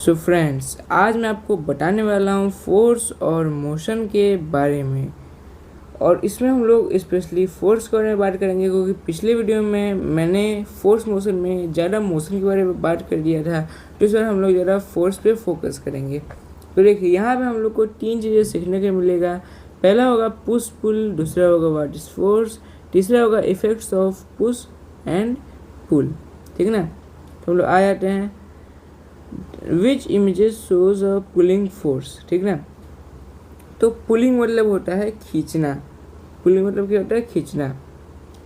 So friends, आज मैं आपको बताने वाला हूँ फोर्स और मोशन के बारे में। और इसमें हम लोग स्पेशली फोर्स के बारे में बात करेंगे, क्योंकि पिछले वीडियो में मैंने फोर्स मोशन में ज़्यादा मोशन के बारे में बात कर दिया था। तो इस बार हम लोग ज़्यादा फोर्स पे फोकस करेंगे। तो देखिए, यहाँ पे हम लोग को 3 चीज़ें सीखने को मिलेगा। पहला होगा पुश पुल, दूसरा होगा व्हाट इज फोर्स, तीसरा होगा effects of push and pull. ठीक है ना। तो हम लोग आ जाते हैं which images shows a pulling force. ठीक ना। तो पुलिंग मतलब होता है खींचना। पुलिंग मतलब क्या होता है? खींचना।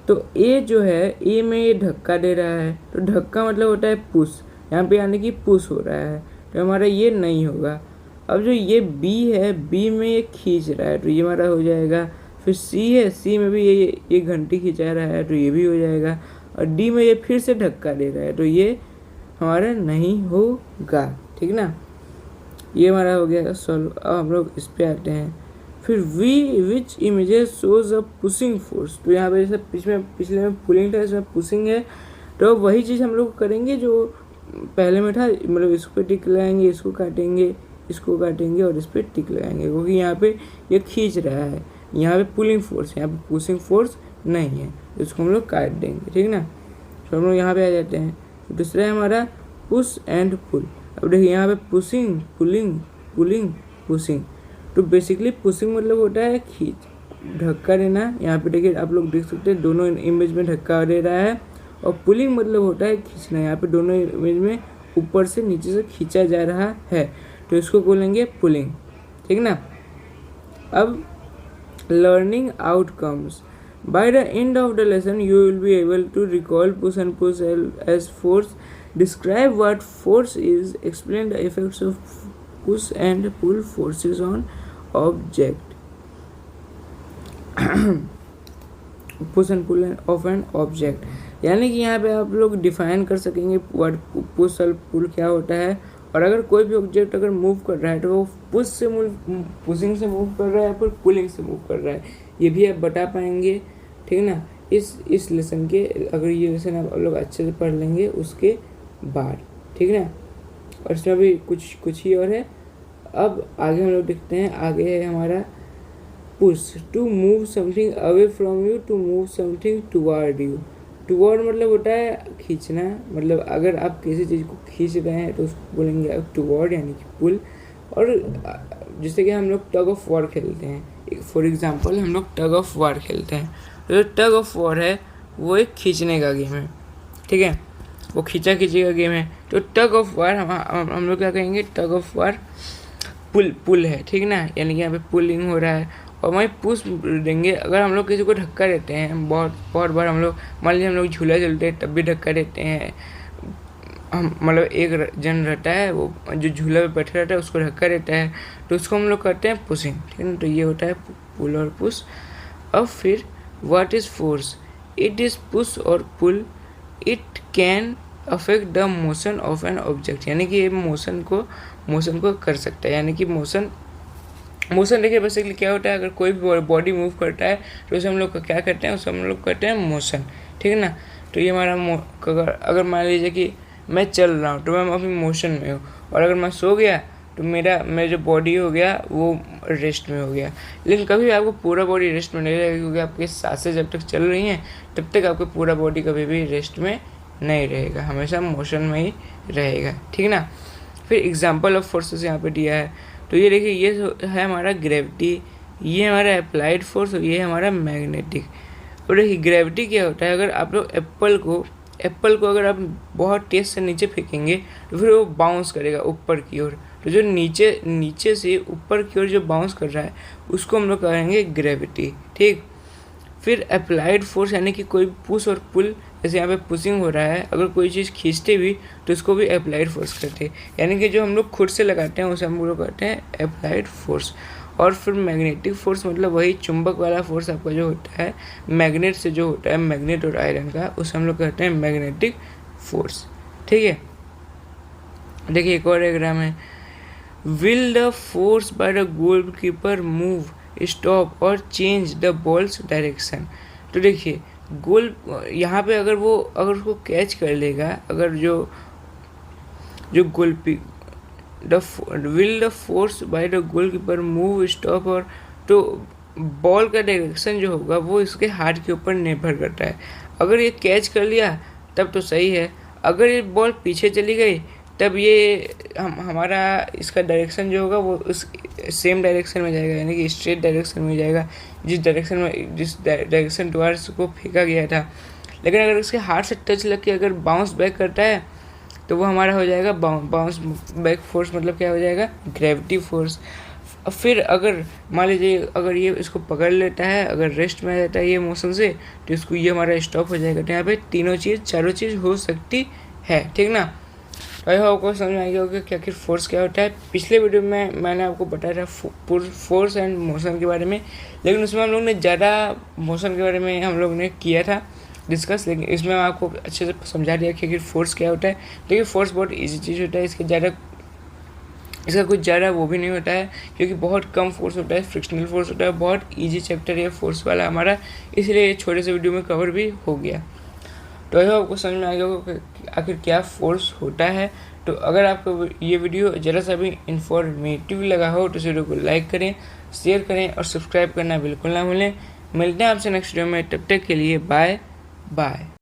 तो ए जो है, ए में ये धक्का दे रहा है, तो धक्का मतलब होता है पुश। यहाँ पे यानी कि पुश हो रहा है, तो हमारा ये नहीं होगा। अब जो ये बी है, बी में ये खींच रहा है, तो ये हमारा हो जाएगा। फिर सी है, सी में भी ये घंटी खिंचा रहा है, तो ये भी हो जाएगा। और डी में ये फिर से धक्का दे रहा है, तो ये हमारा नहीं होगा। ठीक ना। ये हमारा हो गया सॉल्व। अब हम लोग इस पे आते हैं। फिर which images shows a pushing force. तो यहाँ पे जैसे पिछले में पुलिंग था, इसमें पुशिंग है। तो वही चीज़ हम लोग करेंगे जो पहले में था। मतलब इस पर टिक लगाएंगे, इसको काटेंगे, इसको काटेंगे और इस पर टिक लगाएंगे, क्योंकि यहाँ पे ये खींच रहा है। यहाँ पे पुलिंग फोर्स, यहाँ पे पुशिंग फोर्स नहीं है, इसको हम लोग काट देंगे। ठीक ना। तो हम लोग यहाँ पे आ जाते हैं। दूसरा है हमारा पुश एंड पुल। अब देखिए, यहाँ पे पुशिंग, पुलिंग, पुलिंग, पुशिंग। तो बेसिकली पुशिंग मतलब होता है खींच, धक्का देना। यहाँ पे देखिए, आप लोग देख सकते हैं दोनों इमेज में धक्का दे रहा है। और पुलिंग मतलब होता है खींचना। यहाँ पे दोनों इमेज में ऊपर से नीचे से खींचा जा रहा है, तो इसको बोलेंगे पुलिंग। ठीक ना। अब learning outcomes. By the end of the lesson, you will be able to recall push and pull as force, describe what force is, explain the effects of push and pull forces on object. Push and pull of an object, यानी कि यहाँ पे आप लोग define कर सकेंगे word push और पुल क्या होता है। और अगर कोई भी ऑब्जेक्ट अगर मूव कर रहा है, तो वो पुशिंग से मूव कर रहा है, फिर पुलिंग से मूव कर रहा है, ये भी आप बता पाएंगे। ठीक ना। इस लेसन के, अगर ये लेसन आप लोग अच्छे से पढ़ लेंगे उसके बाद। ठीक ना। और इसमें भी कुछ ही और है। अब आगे हम लोग देखते हैं। आगे है हमारा push, to move something away from you, to move something toward you. Toward मतलब होता है खींचना। मतलब अगर आप किसी चीज़ को खींच रहे हैं तो उसको बोलेंगे टुवर्ड, यानी कि पुल। और जैसे कि हम लोग टग ऑफ वॉर खेलते हैं, फॉर एग्जांपल हम लोग टग ऑफ वॉर खेलते हैं, तो जो टग ऑफ वॉर है वो एक खींचने का गेम है। ठीक है, वो खींचा खींची का गेम है। तो टग ऑफ वॉर हम लोग क्या कहेंगे? टग ऑफ वॉर पुल है। ठीक ना। यानी कि यहाँ पे पुलिंग हो रहा है। और वहीं पुश देंगे, अगर हम लोग किसी को धक्का देते हैं, बहुत बार हम लोग, मान लीजिए हम लोग झूला चलते हैं तब भी धक्का देते हैं। हम मतलब एक जन रहता है, वो जो झूला पे बैठा रहता है उसको धक्का देता है, तो उसको हम लोग करते हैं पुशिंग। ठीक है ना। तो ये होता है पुल और पुश। अब फिर what is force? It is push और pull. It can affect the motion of an object, यानी कि ये मोशन को कर सकता है। यानी कि मोशन देखिए बेसिकली क्या होता है, अगर कोई भी बॉडी मूव करता है तो उसे हम लोग क्या करते हैं? उसे हम लोग करते हैं मोशन। ठीक है ना। तो ये हमारा अगर मान लीजिए कि मैं चल रहा हूँ तो मैं अभी मोशन में हूँ, और अगर मैं सो गया तो मेरा जो बॉडी हो गया वो रेस्ट में हो गया। लेकिन कभी आपको पूरा बॉडी रेस्ट में नहीं रहेगा, क्योंकि आपकी सांसें जब तक चल रही हैं तब तक आपका पूरा बॉडी कभी भी रेस्ट में नहीं रहेगा, हमेशा मोशन में ही रहेगा। ठीक ना। फिर एग्जाम्पल ऑफ फोर्सेस यहाँ पे दिया है। तो ये देखिए, ये है हमारा ग्रेविटी, ये हमारा अप्लाइड फोर्स, और ये है हमारा मैग्नेटिक। और देखिए ग्रेविटी क्या होता है, अगर आप लोग एप्पल को अगर आप बहुत तेज से नीचे फेंकेंगे तो फिर वो बाउंस करेगा ऊपर की ओर। तो जो नीचे से ऊपर की ओर जो बाउंस कर रहा है उसको हम लोग कहेंगे ग्रेविटी। ठीक। फिर अप्लाइड फोर्स, यानी कि कोई पुश और पुल, जैसे यहाँ पे पुशिंग हो रहा है, अगर कोई चीज़ खींचते भी तो उसको भी अप्लाइड फोर्स करते हैं। यानी कि जो हम लोग खुद से लगाते हैं उसे हम लोग कहते हैं अप्लाइड फोर्स। और फिर मैग्नेटिक फोर्स मतलब वही चुंबक वाला फोर्स आपका जो होता है मैग्नेट से, जो होता है मैग्नेट और आयरन का, उसे हम लोग कहते हैं मैग्नेटिक फोर्स। ठीक है। देखिए एक और डायग्राम है। Will the force by the goalkeeper move, stop और चेंज द बॉल्स डायरेक्शन। तो देखिए गोल, यहाँ पे अगर उसको कैच कर लेगा, अगर जो will the force by the goalkeeper move, stop, और तो बॉल का डायरेक्शन जो होगा वो इसके हाथ के ऊपर निर्भर करता है। अगर ये कैच कर लिया तब तो सही है, अगर ये बॉल पीछे चली गई तब ये हमारा इसका डायरेक्शन जो होगा वो उस सेम डायरेक्शन में जाएगा, यानी कि स्ट्रेट डायरेक्शन में जाएगा जिस डायरेक्शन टुवर्ड्स को फेंका गया था। लेकिन अगर इसके हाथ से टच लग के अगर बाउंस बैक करता है तो वो हमारा हो जाएगा बाउंस बैक फोर्स, मतलब क्या हो जाएगा, ग्रेविटी फोर्स। फिर अगर मान लीजिए अगर ये इसको पकड़ लेता है, अगर रेस्ट में आ जाता है ये मोशन से, तो इसको ये हमारा स्टॉप हो जाएगा। तो यहाँ पे चारों चीज़ हो सकती है, ठीक ना। आई होप आपको समझ में आ गया होगा कि आखिर फोर्स क्या होता है। पिछले वीडियो में मैंने आपको बताया था फोर्स एंड मोशन के बारे में, लेकिन उसमें हम लोग ने ज़्यादा मोशन के बारे में हम लोग ने किया था डिस्कस, लेकिन इसमें आपको अच्छे से समझा दिया कि आखिर फोर्स क्या होता है। लेकिन फोर्स बहुत ईजी चीज़ होता है, इसका कुछ ज़्यादा वो भी नहीं होता है, क्योंकि बहुत कम फोर्स होता है, फ्रिक्शनल फोर्स होता है। बहुत ईजी चैप्टर है फोर्स वाला हमारा, इसलिए ये छोटे से वीडियो में कवर भी हो गया। तो यह आपको समझ में आ गया होगा कि आखिर क्या फोर्स होता है। तो अगर आपको ये वीडियो ज़रा सा भी इंफॉर्मेटिव लगा हो तो इस वीडियो को लाइक करें, शेयर करें और सब्सक्राइब करना बिल्कुल ना भूलें। मिलते हैं आपसे नेक्स्ट वीडियो में, तब तक के लिए बाय बाय।